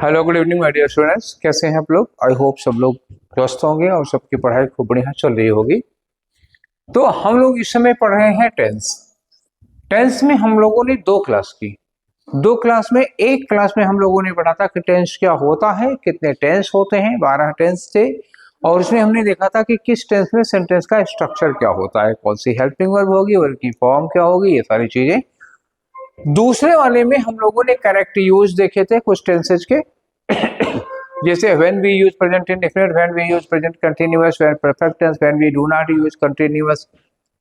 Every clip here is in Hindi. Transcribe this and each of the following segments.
Hello good evening my dear students, कैसे हैं आप लोग। आई होप सब लोग स्वस्थ होंगे और सबकी पढ़ाई खूब बढ़िया चल रही होगी। तो हम लोग इस समय पढ़ रहे हैं टेंस। टेंस में हम लोगों ने दो क्लास की। दो क्लास में एक क्लास में हम लोगों ने पढ़ा था कि टेंस क्या होता है, कितने टेंस होते हैं, 12 टेंस थे। और उसमें हमने देखा था कि किस टेंस में सेंटेंस का स्ट्रक्चर क्या होता है, कौन सी हेल्पिंग वर्ब होगी, वर्ब की फॉर्म क्या होगी, ये सारी चीजें। दूसरे वाले में हम लोगों ने करेक्ट यूज देखे थे कुछ टेंसेज के जैसे when we use present indefinite, when we use present continuous, when perfect tense, when we do not use continuous,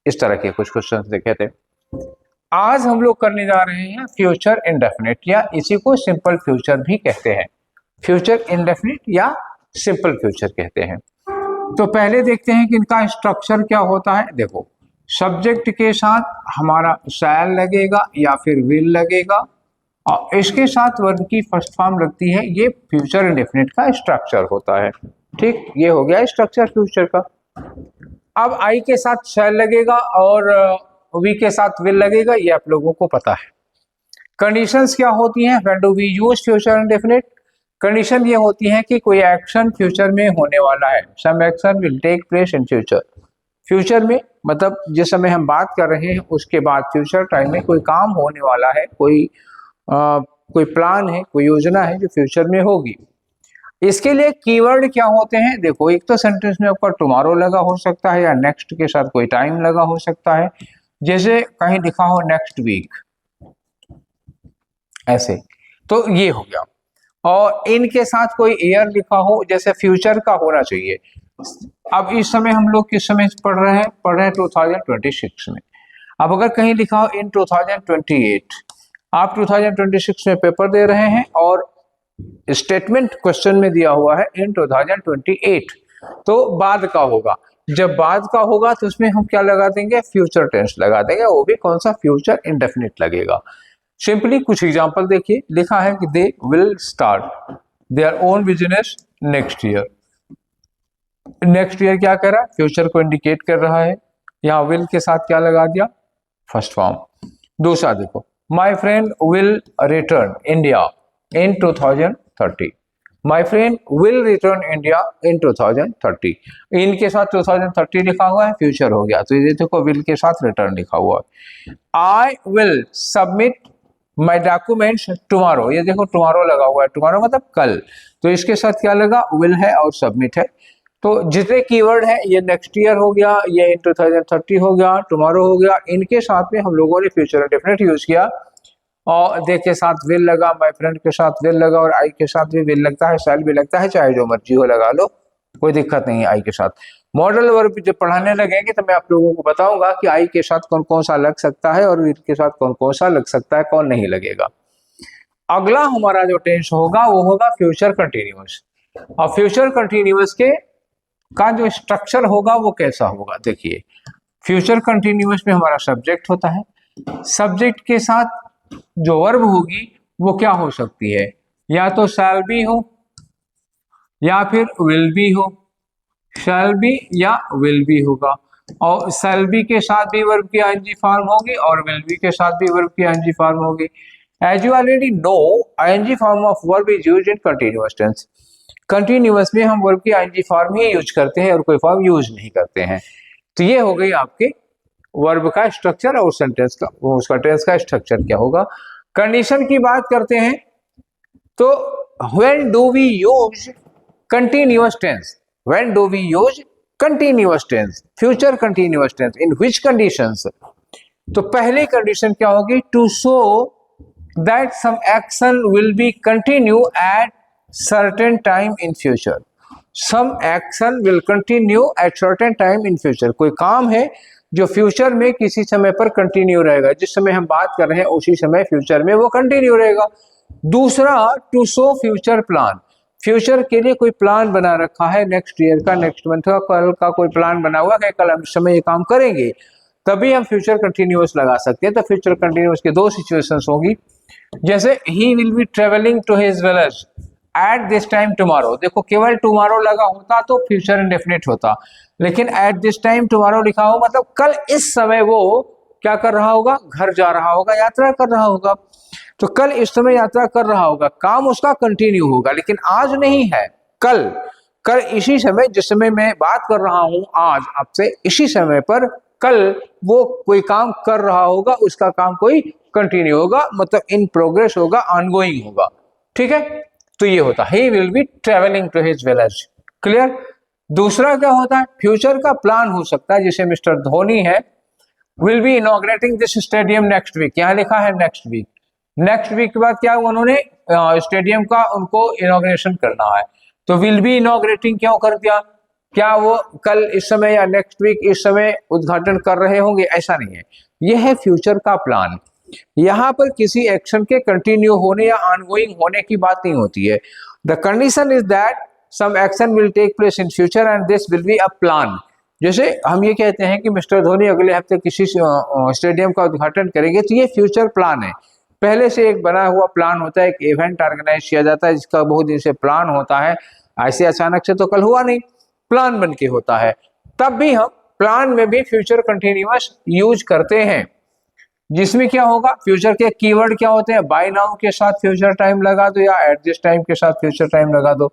इस तरह के कुछ क्वेश्चंस देखे थे। आज हम लोग करने जा रहे हैं फ्यूचर इंडेफिनिट, या इसी को सिंपल फ्यूचर भी कहते हैं। फ्यूचर इंडेफिनिट या सिंपल फ्यूचर कहते हैं। तो पहले देखते हैं कि इनका स्ट्रक्चर क्या होता है। देखो, सब्जेक्ट के साथ हमारा शैल लगेगा या फिर विल लगेगा, और इसके साथ वर्ब की फर्स्ट फॉर्म लगती है। ये फ्यूचर इंडेफिनिट का स्ट्रक्चर होता है। ठीक, ये हो गया स्ट्रक्चर फ्यूचर का। अब आई के साथ शैल लगेगा और वी के साथ विल लगेगा, ये आप लोगों को पता है। कंडीशंस क्या होती हैं when do we use future indefinite. Condition ये होती है कि कोई एक्शन फ्यूचर में होने वाला है। Some action will take place in future. Future में मतलब जिस समय हम बात कर रहे हैं उसके बाद फ्यूचर टाइम में कोई काम होने वाला है, कोई प्लान है, कोई योजना है जो फ्यूचर में होगी। इसके लिए कीवर्ड क्या होते हैं। देखो, एक तो सेंटेंस में आपका टुमारो लगा हो सकता है या नेक्स्ट के साथ कोई टाइम लगा हो सकता है। जैसे कहीं लिखा हो नेक्स्ट वीक, ऐसे, तो ये हो गया। और इनके साथ कोई ईयर लिखा हो, जैसे फ्यूचर का होना चाहिए। अब इस समय हम लोग किस समय पढ़ रहे हैं 2026 में। अब अगर कहीं लिखा हो इन 2028, आप 2026 में पेपर दे रहे हैं और स्टेटमेंट क्वेश्चन में दिया हुआ है इन 2028, तो बाद का होगा। जब बाद का होगा तो उसमें हम क्या लगा देंगे, फ्यूचर टेंस लगा देंगे, वो भी कौन सा, फ्यूचर इंडेफिनिट लगेगा। सिंपली कुछ एग्जांपल देखिए, लिखा है कि they will start their own business next year. Next year क्या कर रहा है, फ्यूचर को इंडिकेट कर रहा है। यहाँ विल के साथ क्या लगा दिया, फर्स्ट फॉर्म। दूसरा देखो, my friend will return India in 2030। My friend will return India in 2030। इनके साथ 2030 लिखा हुआ है, फ्यूचर हो गया, तो ये देखो विल के साथ रिटर्न लिखा हुआ है। I will submit my documents tomorrow, ये देखो टुमारो लगा हुआ है, टुमारो मतलब कल, तो इसके साथ क्या लगा, विल है और सबमिट है। तो जितने कीवर्ड है, ये नेक्स्ट ईयर हो गया, ये इन 2030 हो गया, टुमारो हो गया, इनके साथ में हम लोगों ने फ्यूचर इंडेफिनिट यूज किया। और दे के साथ विल लगा, माय फ्रेंड के साथ विल लगा, और आई के साथ भी विल लगता है, शैल भी लगता है, चाहे जो मर्जी हो लगा लो, कोई दिक्कत नहीं है आई के साथ। मॉडल वर्ब जब पढ़ाने लगेंगे तो मैं आप लोगों को बताऊंगा कि आई के साथ कौन कौन सा लग सकता है और विल के साथ कौन कौन सा लग सकता है, कौन नहीं लगेगा। अगला हमारा जो टेंस होगा वो होगा फ्यूचर कंटिन्यूअस। और फ्यूचर कंटिन्यूअस के का जो स्ट्रक्चर होगा वो कैसा होगा, देखिए। फ्यूचर कंटिन्यूअस में हमारा सब्जेक्ट होता है। सब्जेक्ट के साथ जो वर्ब होगी वो क्या हो सकती है, या तो शैल बी हो या फिर विल बी हो। शैल बी या विल बी होगा, और शैल बी के साथ भी वर्ब की आईएनजी फॉर्म होगी और विल बी के साथ भी वर्ब की आईएनजी फॉर्म होगी। As you already know, ING form of verb is used in continuous tense. Continuous में हम वर्ब की आईएनजी फॉर्म ही यूज करते हैं और कोई फॉर्म यूज नहीं करते हैं। तो ये हो गई आपके वर्ब का स्ट्रक्चर और सेंटेंस का, उसका टेंस का स्ट्रक्चर क्या होगा। कंडीशन की बात करते हैं तो when do we use continuous tense, when do we use continuous tense, future continuous tense, in which conditions. तो पहली कंडीशन क्या होगी, to show that some action will be continue at certain time in future. Some action will continue at certain time in future, कोई काम है जो फ्यूचर में किसी समय पर कंटिन्यू रहेगा, जिस समय हम बात कर रहे हैं उसी समय फ्यूचर में वो कंटिन्यू रहेगा। दूसरा, to show future plan, future के लिए कोई प्लान बना रखा है, नेक्स्ट ईयर का, नेक्स्ट मंथ का, कल का कोई प्लान बना हुआ है, कल हम इस समय ये काम करेंगे, तभी हम फ्यूचर कंटिन्यूअस लगा सकते हैं। तो फ्यूचर कंटिन्यूअस की दो सिचुएशंस होगी। जैसे he will be travelling to his village at this time tomorrow, देखो केवल टुमारो लगा होता तो फ्यूचर इंडेफिनिट होता, लेकिन एट दिस टाइम टुमारो लिखा हो मतलब कल इस समय वो क्या कर रहा होगा, घर जा रहा होगा, यात्रा कर रहा होगा। तो कल इस समय यात्रा कर रहा होगा, काम उसका कंटिन्यू होगा, लेकिन आज नहीं है, कल। कल इसी समय, जिस समय मैं बात कर रहा हूं आज आपसे, इसी समय पर कल वो कोई काम कर रहा होगा, उसका काम कोई कंटिन्यू होगा, मतलब इन प्रोग्रेस होगा, ऑनगोइंग होगा। ठीक है, तो ये होता है he will be travelling to his village. Clear. दूसरा क्या होता है, फ्यूचर का प्लान हो सकता है, जैसे मिस्टर धोनी है, will be inaugurating this stadium next week, यहाँ लिखा है नेक्स्ट वीक। नेक्स्ट वीक के बाद क्या उन्होंने स्टेडियम का उनको इनॉग्रेशन करना है, तो विल बी इनॉग्रेटिंग क्यों कर दिया, क्या वो कल इस समय या नेक्स्ट वीक इस समय उद्घाटन कर रहे होंगे, ऐसा नहीं है, यह है फ्यूचर का प्लान। यहाँ पर किसी एक्शन के कंटिन्यू होने या ऑनगोइंग होने की बात नहीं होती है। The condition is that some action will take place in future and this will be a plan. जैसे हम ये कहते हैं कि मिस्टर धोनी अगले हफ्ते किसी स्टेडियम का उद्घाटन करेंगे, तो ये फ्यूचर प्लान है, पहले से एक बना हुआ प्लान होता है, एक इवेंट ऑर्गेनाइज किया जाता है जिसका बहुत दिन से प्लान होता है, ऐसे अचानक से तो कल हुआ नहीं, प्लान बन के होता है। तब भी हम प्लान में भी फ्यूचर कंटिन्यूअस यूज करते हैं, जिसमें क्या होगा, फ्यूचर के कीवर्ड क्या होते हैं, बाय नाउ के साथ फ्यूचर टाइम लगा दो या एट दिस टाइम के साथ फ्यूचर टाइम लगा दो।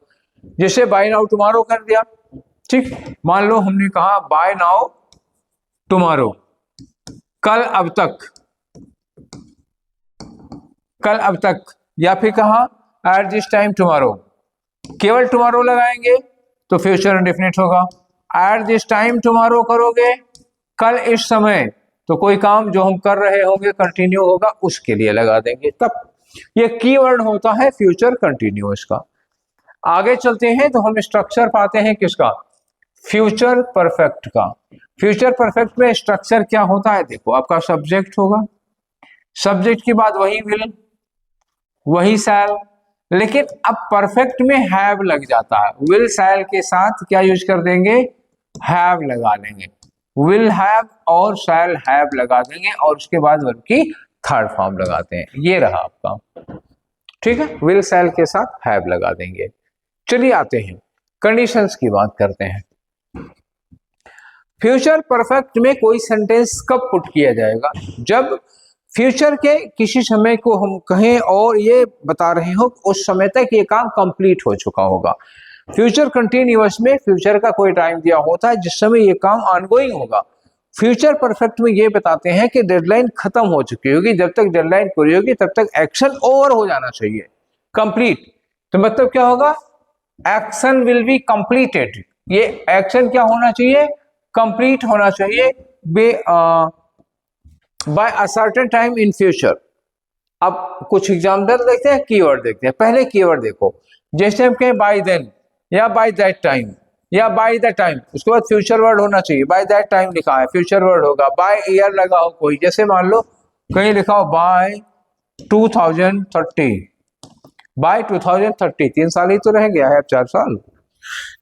जैसे बाय नाउ टुमारो कर दिया, ठीक, मान लो हमने कहा बाय नाउ टुमारो, कल अब तक, कल अब तक, या फिर कहा एट दिस टाइम टुमारो, केवल टुमारो लगाएंगे तो फ्यूचर इंडेफिनिट होगा। एट दिस टाइम टुमारो करोगे, कल इस समय, तो कोई काम जो हम कर रहे होंगे कंटिन्यू होगा, उसके लिए लगा देंगे, तब ये कीवर्ड होता है फ्यूचर कंटिन्यूअस का। आगे चलते हैं तो हम स्ट्रक्चर पाते हैं किसका, फ्यूचर परफेक्ट का। फ्यूचर परफेक्ट में स्ट्रक्चर क्या होता है, देखो आपका सब्जेक्ट होगा, सब्जेक्ट के बाद वही विल, वही शैल, लेकिन अब परफेक्ट में हैव लग जाता है, विल शैल के साथ क्या यूज कर देंगे, हैव लगा देंगे, विल हैव और शैल हैव लगा देंगे, और उसके बाद वर्ब की थर्ड फॉर्म लगाते हैं, ये रहा आपका। ठीक है, विल शैल के साथ हैव लगा देंगे। चलिए आते हैं कंडीशंस की बात करते हैं। फ्यूचर परफेक्ट में कोई सेंटेंस कब पुट किया जाएगा, जब फ्यूचर के किसी समय को हम कहें और ये बता रहे हो उस समय तक ये काम कंप्लीट हो चुका होगा। फ्यूचर कंटिन्यूअस में फ्यूचर का कोई टाइम दिया होता है जिस समय ये काम ऑनगोइंग होगा। फ्यूचर परफेक्ट में ये बताते हैं कि डेडलाइन खत्म हो चुकी होगी, जब तक डेडलाइन पूरी होगी तब तक एक्शन ओवर हो जाना चाहिए, कंप्लीट। तो मतलब क्या होगा, एक्शन विल बी कंप्लीटेड, ये एक्शन क्या होना चाहिए, कंप्लीट होना चाहिए by a certain time in future. अब कुछ एग्जाम्पल देखते हैं, कीवर्ड देखते हैं। पहले कीवर्ड देखो, जैसे हम कहें बाय देन या बाय दैट टाइम या बाय द टाइम, उसके बाद फ्यूचर वर्ड होना चाहिए, बाय दैट टाइम लिखा है फ्यूचर वर्ड होगा, बाय ईयर लगा हो कोई, जैसे मान लो कहीं लिखा हो बाय 2030, बाय 2030, 3 साल ही तो रह गया है, अब 4 साल,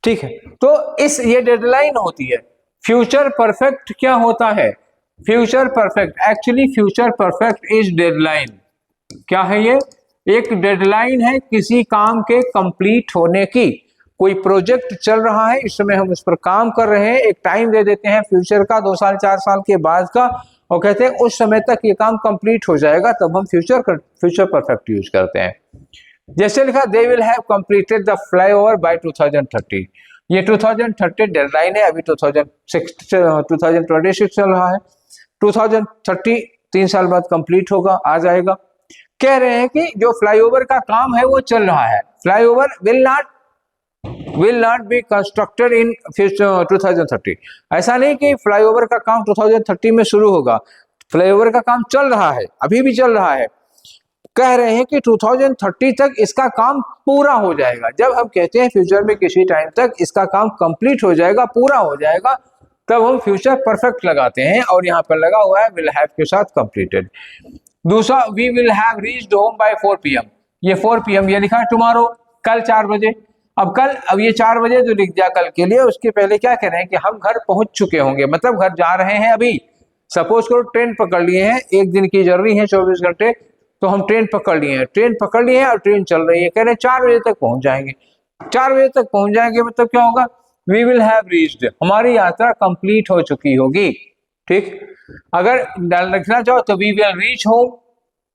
ठीक है। तो इस ये डेडलाइन होती है। फ्यूचर परफेक्ट क्या होता है, future perfect, actually future perfect is deadline. क्या है ये, एक डेडलाइन है किसी काम के कंप्लीट होने की। कोई प्रोजेक्ट चल रहा है, इस समय हम उस पर काम कर रहे हैं, एक टाइम दे देते हैं फ्यूचर का, 2 साल 4 साल के बाद का, और कहते हैं उस समय तक ये काम कंप्लीट हो जाएगा, तब हम फ्यूचर परफेक्ट यूज करते हैं। जैसे लिखा they will have completed the flyover by 2030, ये 2030 डेडलाइन है, अभी 2026 चल रहा है, 2030 3 साल बाद कंप्लीट होगा, आ जाएगा। कह रहे हैं कि जो फ्लाईओवर का काम है वो चल रहा है, flyover will not be constructed in 2030। ऐसा नहीं कि फ्लाईओवर का काम 2030 में शुरू होगा, फ्लाईओवर का काम चल रहा है, अभी भी चल रहा है। कह रहे हैं कि 2030 तक इसका काम पूरा हो जाएगा। जब हम कहते हैं फ्यूचर में किसी टाइम तक इसका काम कंप्लीट हो जाएगा, पूरा हो जाएगा, तब हम फ्यूचर परफेक्ट लगाते हैं, और यहाँ पर लगा हुआ है विल हैव के साथ कंप्लीटेड। दूसरा, we will have reached home by 4 PM, ये 4 PM ये लिखा है टुमारो, कल 4 बजे। अब ये 4 बजे जो लिख दिया कल के लिए, उसके पहले क्या कह रहे हैं कि हम घर पहुंच चुके होंगे, मतलब घर जा रहे हैं अभी। सपोज करो ट्रेन पकड़ लिए हैं, एक दिन की जर्नी है 24 घंटे, तो हम ट्रेन पकड़ लिए हैं और ट्रेन चल रही है, कह रहे हैं 4 बजे तक पहुंच जाएंगे। 4 बजे तक पहुंच जाएंगे मतलब क्या होगा, वी विल हैव रीच्ड, हमारी यात्रा कंप्लीट हो चुकी होगी। ठीक, अगर लिखना चाहो तो we will reach home,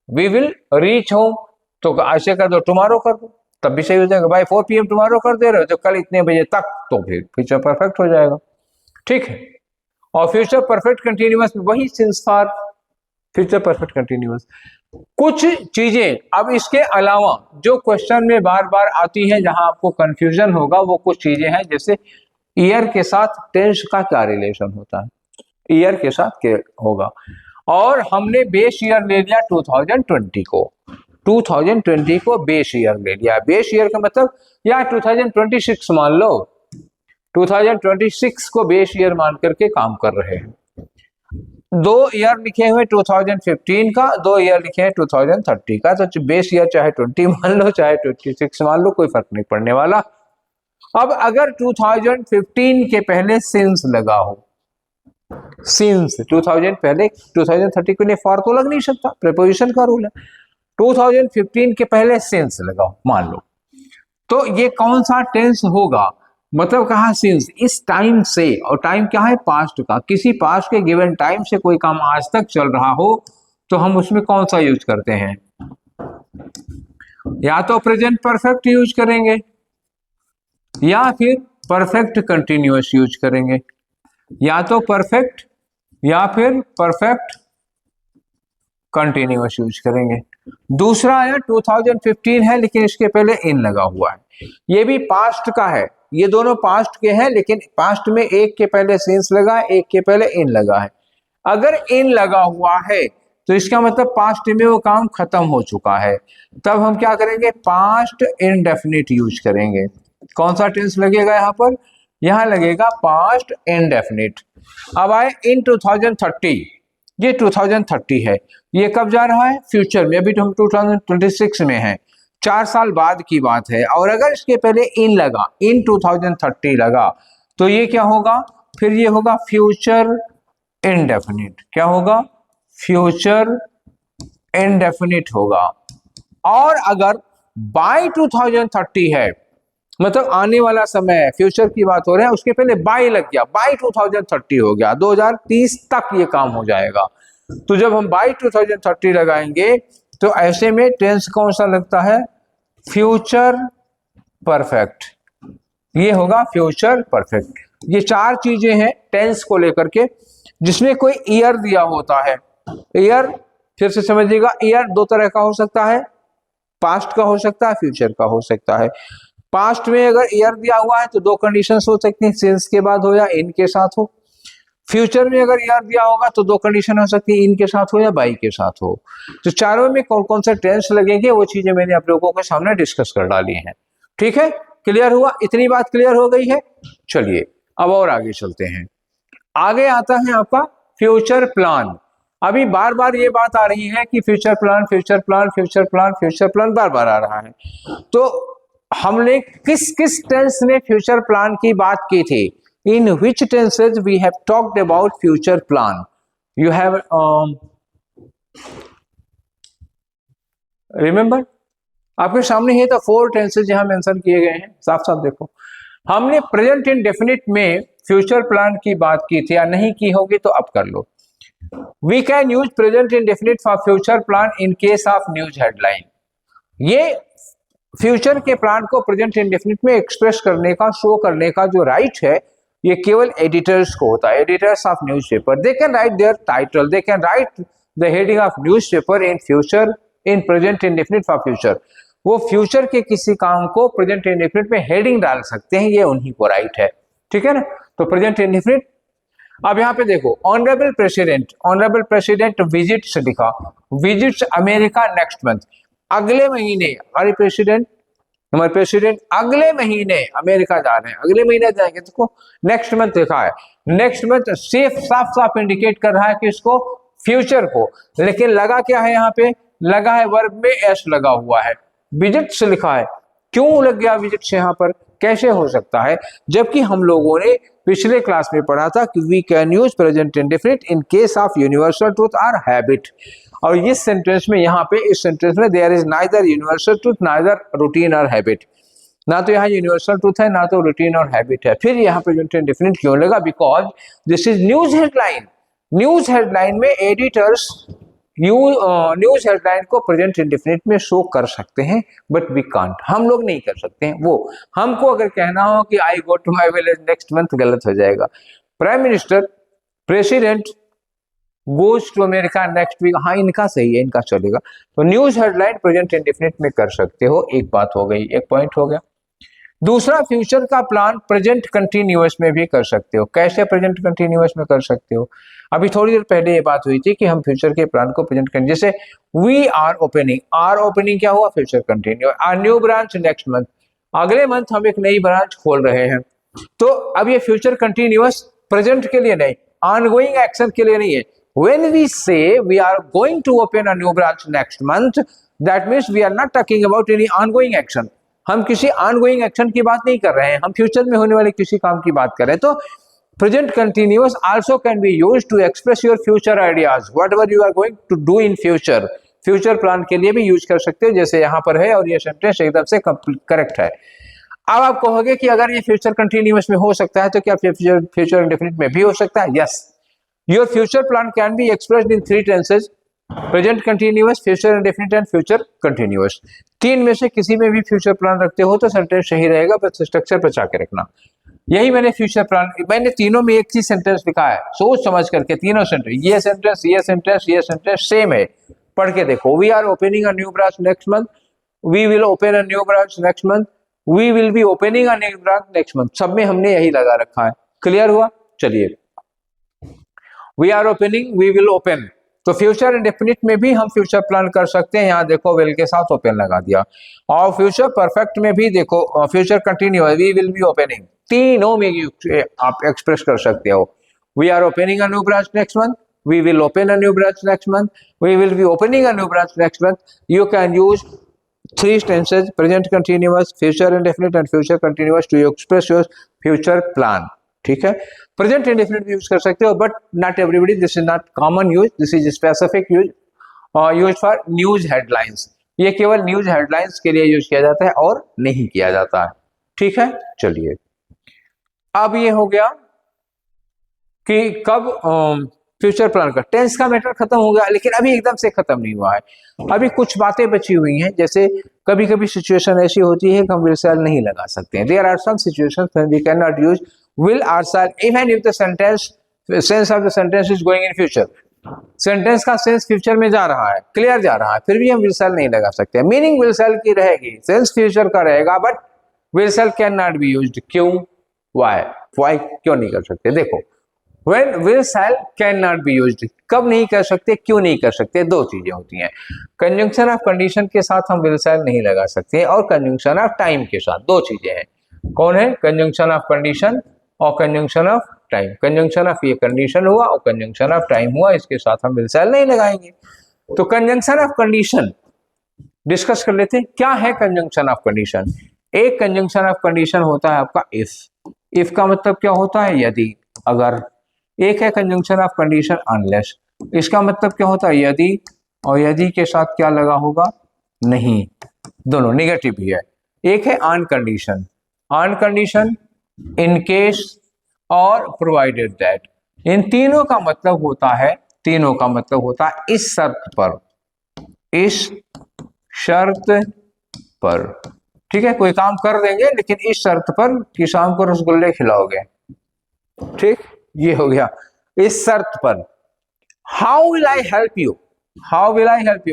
we will reach home, तो ऐसे कर दो टुमारो कर दो, तब भी सही हो जाएगा। भाई 4 PM टुमारो कर दे रहे हो तो कल इतने बजे तक, तो फिर फ्यूचर परफेक्ट हो जाएगा। ठीक है। और फ्यूचर परफेक्ट कंटिन्यूअस वही since for future perfect continuous. कुछ चीजें अब इसके अलावा जो क्वेश्चन में बार बार आती हैं, जहां आपको कंफ्यूजन होगा, वो कुछ चीजें हैं, जैसे ईयर के साथ टेंस का क्या रिलेशन होता है, ईयर के साथ क्या होगा। और हमने बेस ईयर ले लिया 2020 को, 2020 को बेस ईयर ले लिया। बेस ईयर का मतलब या 2026 मान लो, 2026 को बेस ईयर मान करके काम कर रहे हैं। 2 ईयर लिखे हुए 2015 का, 2 ईयर लिखे हैं 2030 का, तो बेस ईयर चाहे 20 मान लो चाहे 26 मान लो, कोई फर्क नहीं पड़ने वाला। अब अगर 2015 के पहले सिंस लगा हो, सिंस 2000 पहले 2030 के लिए फॉर तो लग नहीं सकता, प्रीपोजिशन का रूल है। 2015 के पहले सिंस लगा हो मान लो, तो ये कौन सा टेंस होगा, मतलब कहा सिंस इस टाइम से, और टाइम क्या है पास्ट का, किसी पास्ट के गिवन टाइम से कोई काम आज तक चल रहा हो तो हम उसमें कौन सा यूज करते हैं, या तो प्रेजेंट परफेक्ट यूज करेंगे या फिर परफेक्ट कंटिन्यूअस यूज करेंगे, या तो परफेक्ट या फिर परफेक्ट कंटिन्यूअस यूज करेंगे। दूसरा है 2015 है लेकिन इसके पहले इन लगा हुआ है, ये भी पास्ट का है, ये दोनों पास्ट के हैं, लेकिन पास्ट में एक के पहले सिंस लगा है, एक के पहले इन लगा है। अगर इन लगा हुआ है तो इसका मतलब पास्ट में वो काम खत्म हो चुका है, तब हम क्या करेंगे, पास्ट इंडेफिनिट यूज करेंगे। कौन सा टेंस लगेगा यहाँ पर, यहाँ लगेगा पास्ट इंडेफिनिट। अब आए इन 2030, ये 2030 है, ये कब जा रहा है, फ्यूचर में, अभी तो हम 2026 में है, 4 साल बाद की बात है। और अगर इसके पहले इन लगा, इन 2030 लगा, तो ये क्या होगा, फिर ये होगा फ्यूचर इंडेफिनिट। क्या होगा, फ्यूचर इंडेफिनिट होगा। और अगर बाय 2030 है, मतलब आने वाला समय, फ्यूचर की बात हो रहा है, उसके पहले बाय लग गया, बाय 2030 हो गया, 2030 तक ये काम हो जाएगा। तो जब हम बाय 2030 लगाएंगे तो ऐसे में टेंस कौन सा लगता है, फ्यूचर परफेक्ट, ये होगा फ्यूचर परफेक्ट। ये 4 चीजें हैं टेंस को लेकर के, जिसमें कोई ईयर दिया होता है। ईयर फिर से समझिएगा, ईयर 2 तरह का हो सकता है, पास्ट का हो सकता है, फ्यूचर का हो सकता है। पास्ट में अगर ईयर दिया हुआ है तो 2 कंडीशंस हो सकती हैं, सिंस के बाद हो या इन के साथ हो। फ्यूचर में अगर ईयर दिया होगा तो 2 कंडीशन हो सकती है, इन के साथ हो या बाई के साथ हो। तो चारों में कौन कौन से टेंस लगेंगे वो चीजें मैंने आप लोगों के सामने डिस्कस कर डाली हैं। ठीक है, क्लियर हुआ, इतनी बात क्लियर हो गई है। चलिए अब और आगे चलते हैं। आगे आता है आपका फ्यूचर प्लान। अभी बार बार ये बात आ रही है कि future plan, future plan, future plan, future plan बार बार आ रहा है। तो हमने किस किस टेंस में फ्यूचर प्लान की बात की थी, in which tenses we have talked about future plan, you have remember, आपके सामने है तो 4 टेंसेस यहां मेंशन किए गए हैं, साफ साफ देखो। हमने प्रेजेंट इंडेफिनिट में फ्यूचर प्लान की बात की थी, या नहीं की होगी तो अब कर लो। We can use present indefinite for future plan in case of news headline. ये फ्यूचर के प्लान को प्रेजेंट इंडेफिनिट में एक्सप्रेस करने का, शो करने का जो राइट है, ये केवल एडिटर्स को होता है, editors of newspaper. They can write their title, they can write the heading of newspaper in future, in present indefinite for future. वो फ्यूचर के किसी काम को प्रेजेंट इंडेफिनिट में हेडिंग डाल सकते हैं, ये उन्हीं को राइट है। ठीक है ना, तो प्रेजेंट इंडेफिनिट। अब यहाँ पे देखो, honourable president, honourable president visits लिखा, विजिट्स अमेरिका नेक्स्ट मंथ, अगले महीने हमारे प्रेसिडेंट अगले महीने अमेरिका जा रहे हैं, अगले महीने जाएंगे। देखो नेक्स्ट मंथ लिखा है, नेक्स्ट मंथ सिर्फ साफ साफ इंडिकेट कर रहा है कि इसको फ्यूचर को, लेकिन लगा क्या है यहाँ पे, लगा है वर्ब में एस लगा हुआ है, विजिट्स लिखा है। क्यों लग गया विजिट्स यहाँ पर, कैसे हो सकता है, जबकि हम लोगों ने पिछले क्लास में पढ़ा था कि we can use present indefinite in case of universal truth और हैबिट। और इस सेंटेंस में, यहाँ पे इस सेंटेंस में there is neither universal truth neither routine और हैबिट, ना तो यहाँ यूनिवर्सल ट्रूथ है ना तो रूटीन और हैबिट है। फिर यहाँ प्रेजेंट इंडेफिनिट क्यों लगा, because this is news headline. News headline में एडिटर्स न्यूज हेडलाइन को प्रेजेंट इंडेफिनिट में शो कर सकते हैं, बट वी कांट, हम लोग नहीं कर सकते हैं वो। हमको अगर कहना हो कि I go to my village next month, गलत हो जाएगा। Prime minister, president goes to America next week, हाँ इनका सही है, इनका चलेगा। तो न्यूज हेडलाइन प्रेजेंट इंडेफिनिट में कर सकते हो, एक बात हो गई, एक पॉइंट हो गया। दूसरा, फ्यूचर का प्लान प्रेजेंट कंटिन्यूअस में भी कर सकते हो। कैसे प्रेजेंट कंटिन्यूअस में कर सकते हो? अभी थोड़ी देर पहले ये बात हुई थी कि हम फ्यूचर के प्लान को प्रेजेंट करें, जैसे we are opening, are opening क्या हुआ? Future continue. Are new branch next month, अगले मंथ हम एक नई ब्रांच खोल रहे हैं। तो अब ये फ्यूचर कंटिन्यूअस प्रेजेंट के लिए नहीं, ऑनगोइंग एक्शन के लिए नहीं है। When we say we are going to open a new branch next month, that means we are not talking about any ongoing action. हम किसी ongoing action की बात नहीं कर रहे हैं, हम फ्यूचर में होने वाले किसी काम की बात कर रहे हैं। तो present continuous also can be used to express your future ideas, whatever you are going to do in future. Future plan के लिए भी यूज कर सकते हो, जैसे यहाँ पर है, और ये सेंटेंस एकदम से करेक्ट है। अब आप कहोगे कि अगर ये फ्यूचर कंटिन्यूअस में हो सकता है तो क्या फ्यूचर इंडेफिनिट में भी हो सकता है? Yes. Your future plan can be expressed in 3 tenses: present continuous, future indefinite and future continuous. तीन में से किसी में भी फ्यूचर प्लान रखते हो तो सेंटेंस सही रहेगा, बस स्ट्रक्चर बचा के रखना। यही मैंने फ्यूचर प्लान, मैंने तीनों में एक ही सेंटेंस लिखा है, सोच समझ करके तीनों सेंटेंस, ये सेंटेंस, ये सेंटेंस, ये सेंटेंस सेम है, पढ़ के देखो। We are opening a new branch next month, we will open a new branch next month, we will be opening a new branch next month, सब में हमने यही लगा रखा है। क्लियर हुआ? चलिए, we are opening, we will open, तो फ्यूचर इंडेफिनिट में भी हम फ्यूचर प्लान कर सकते हैं। यहाँ देखो विल के साथ ओपन लगा दिया। और फ्यूचर परफेक्ट में भी देखो future continuous, we will be opening, तीनों में आप एक्सप्रेस कर सकते हो। We are opening a new branch next month, we will open a new branch next month, we will be opening a new branch next month. You can use 3 tenses: present continuous, future indefinite and future continuous to express your future plan. ठीक है, प्रेजेंट इंडेफिनिट यूज कर सकते हो, but not everybody, this is not common use, this is specific use, use for news headlines. ये केवल न्यूज हेडलाइंस के लिए यूज किया जाता है और नहीं किया जाता है। ठीक है, चलिए, अब ये हो गया कि कब फ्यूचर प्लान का टेंस का मैटर खत्म हो गया, लेकिन अभी एकदम से खत्म नहीं हुआ है, अभी कुछ बातें बची हुई हैं। जैसे कभी कभी सिचुएशन ऐसी होती है कि हम विल शैल नहीं लगा सकते हैं। There are some situations when we can not use will or shall even if the sense of the sentence is going in future, sentence का सेंस फ्यूचर में जा रहा है, क्लियर जा रहा है, फिर भी हम will shall नहीं लगा सकते। मीनिंग will shall की रहेगी, सेंस फ्यूचर का रहेगा, but will shall can not be used. क्यों? why क्यों नहीं कर सकते? देखो, when will shall can not be used, कब नहीं कर सकते, क्यों नहीं कर सकते? दो चीजें होती हैं, कंजंक्शन ऑफ कंडीशन के साथ हम will shall नहीं लगा सकते, और कंजंक्शन ऑफ टाइम के साथ। दो चीजें हैं, कौन है? कंजंक्शन ऑफ कंडीशन और conjunction of time. Conjunction of ये कंडीशन हुआ और कंजंक्शन ऑफ टाइम हुआ, इसके साथ हम will shall नहीं लगाएंगे। तो कंजंक्शन ऑफ कंडीशन डिस्कस कर लेते हैं। क्या है कंजंक्शन ऑफ कंडीशन? एक कंजंक्शन ऑफ कंडीशन होता है आपका इफ का मतलब क्या होता है? यदि, अगर। एक है कंजंक्शन ऑफ कंडीशन अनलेस, इसका मतलब क्या होता है? यदि, और यदि के साथ क्या लगा होगा? नहीं, दोनों नेगेटिव ही है। एक है ऑन कंडीशन, इन केस और प्रोवाइडेड दैट। इन तीनों का मतलब होता है इस शर्त पर। ठीक है, कोई काम कर देंगे लेकिन इस शर्त पर कि शाम को रसगुल्ले खिलाओगे। ठीक, ये हो गया इस शर्त पर। How will I help you,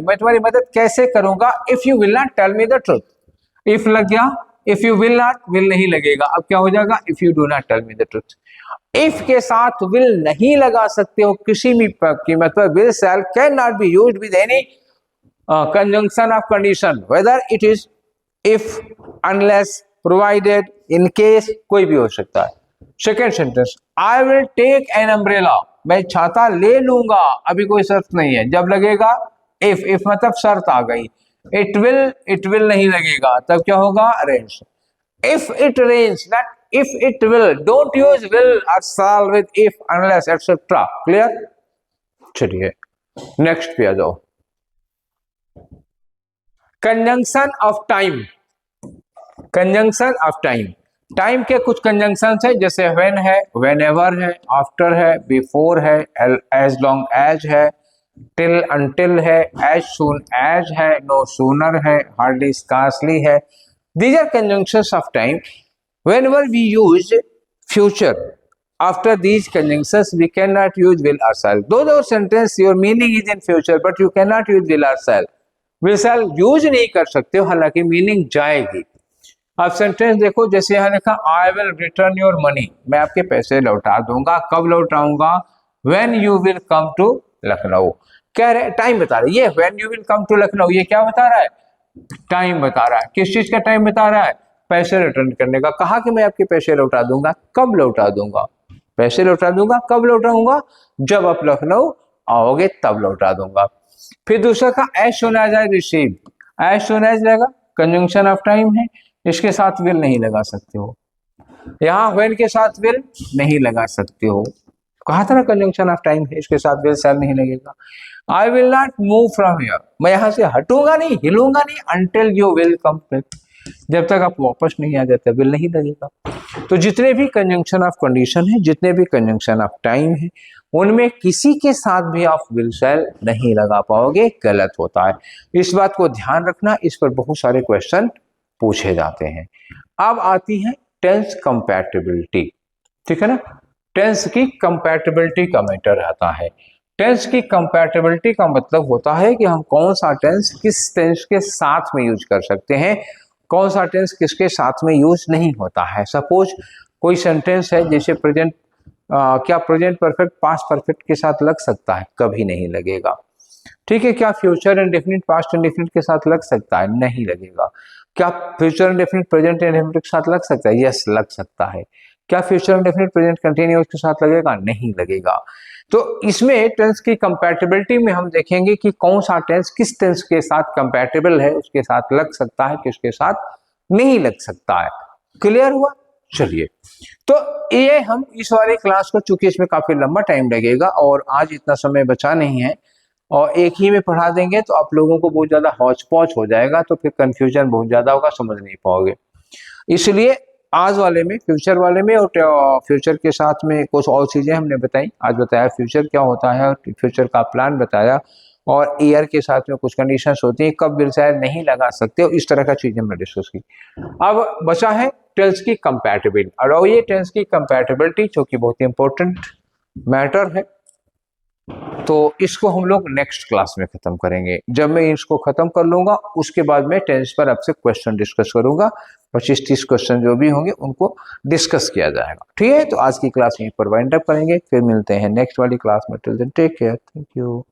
मैं तुम्हारी मदद कैसे करूंगा? If you will not tell me the truth, if लग गया, if you will not, will नहीं लगेगा, अब क्या हो जाएगा? If you do not tell me the truth. If के साथ विल नहीं लगा सकते हो किसी भी कीमत पर। Will shall can not be used with any conjunction of condition, whether it is if, unless, provided, in case, कोई भी हो सकता है। Second sentence, I will take an umbrella, मैं छाता ले लूंगा, अभी कोई शर्त नहीं है, जब लगेगा इफ मतलब शर्त आ गई। इट विल नहीं लगेगा, तब क्या होगा? Rains. If it rains, not if it will, don't use will और shall with if, unless, etcetera. Clear? चलिए नेक्स्ट पे आ जाओ। कंजंक्शन ऑफ टाइम, टाइम के कुछ कंजंक्शन है, जैसे व्हेन है, व्हेनेवर है, आफ्टर है, बिफोर है, एज लॉन्ग एज है, टिल अनटिल है, एज सून एज है, नो सूनर है, हार्डली स्कार्सली है. These are conjunctions of time. Whenever we use future after these conjunctions, we cannot use will or shall. Though the sentence your meaning is in future, but you cannot use will or shall. Will shall use नहीं कर सकते हो, हालांकि मीनिंग जाएगी. अब सेंटेंस देखो, जैसे यहाँ लिखा I will return your money, मैं आपके पैसे लौटा दूंगा. कब लौटाऊंगा? When you will come to Lucknow. कह रहे टाइम बता रहे, ये when you will come to Lucknow ये क्या बता रहा है? टाइम बता रहा है. किस चीज का टाइम बता रहा है? पैसे रिटर्न करने का. कहा कि मैं आपके पैसे लौटा दूंगा. कब लौटा दूंगा? पैसे लौटा दूंगा. कब लौटाऊंगा? जब आप लखनऊ आओगे तब लौटा दूंगा. फिर दूसरा का as soon as I receive. As soon as रहेगा, कंजंक्शन ऑफ टाइम है, इसके साथ विल नहीं लगा सकते हो. यहाँ व्हेन के साथ विल नहीं लगा सकते हो. कहा था ना कंजंक्शन ऑफ टाइम है, इसके साथ विल शैल नहीं लगेगा. I will not move from here, मैं यहाँ से हटूंगा नहीं, हिलूंगा नहीं, until you will come back, जब तक आप वापस नहीं आ जाते विल नहीं लगेगा. तो जितने भी कंजंक्शन ऑफ कंडीशन है, जितने भी कंजंक्शन ऑफ टाइम है, उनमें किसी के साथ भी आप विल शैल नहीं लगा पाओगे, गलत होता है. इस बात को ध्यान रखना, इस पर बहुत सारे क्वेश्चन पूछे जाते हैं. अब आती है टेंस कंपैटिबिलिटी. ठीक है ना, टेंस की कंपैटिबिलिटी का मैटर आता है. टेंस की कंपैटिबिलिटी का मतलब होता है कि हम कौन सा टेंस किस टेंस के साथ में यूज कर सकते हैं, कौन सा टेंस किसके साथ में यूज नहीं होता है. सपोज कोई सेंटेंस है, जैसे प्रेजेंट, क्या प्रेजेंट परफेक्ट पास्ट परफेक्ट के साथ लग सकता है? कभी नहीं लगेगा. ठीक है. क्या फ्यूचर इंडेफिनिट पास्ट इंडेफिनिट के साथ लग सकता है? नहीं लगेगा. क्या फ्यूचर इंडेफिनिट प्रेजेंट इंडेफिनिट के साथ लग सकता है? यस, लग सकता है. क्या फ्यूचर इंडेफिनिट प्रेजेंट कंटिन्यूअस के साथ लगेगा? नहीं लगेगा. तो इसमें टेंस की कंपैटिबिलिटी में हम देखेंगे कि कौन सा टेंस किस टेंस के साथ कंपैटिबल है, उसके साथ लग सकता है, किसके साथ नहीं लग सकता है. क्लियर हुआ? चलिए, तो ये हम इस वाली क्लास को, चूंकि इसमें काफी लंबा टाइम लगेगा और आज इतना समय बचा नहीं है, और एक ही में पढ़ा देंगे तो आप लोगों को बहुत ज्यादा हौच पौच हो जाएगा, तो फिर कंफ्यूजन बहुत ज्यादा होगा, समझ नहीं पाओगे. इसलिए आज वाले में, फ्यूचर वाले में, और फ्यूचर के साथ में कुछ और चीजें हमने बताई. आज बताया फ्यूचर क्या होता है, और फ्यूचर का प्लान बताया, और ईयर के साथ में कुछ कंडीशंस होती हैं, कब विल शैल नहीं लगा सकते हो, इस तरह का चीजें हमने डिस्कस की. अब बचा है टेंस की कंपैटिबिलिटी, और ये टेंस की कंपैटिबिलिटी जो कि बहुत ही इंपॉर्टेंट मैटर है, तो इसको हम लोग नेक्स्ट क्लास में खत्म करेंगे. जब मैं इसको खत्म कर लूंगा, उसके बाद मैं टेंस पर आपसे क्वेश्चन डिस्कस करूंगा. 25-30 क्वेश्चन जो भी होंगे उनको डिस्कस किया जाएगा. ठीक है, तो आज की क्लास यहीं पर वाइंड अप करेंगे, फिर मिलते हैं नेक्स्ट वाली क्लास में. Till then take care, thank you.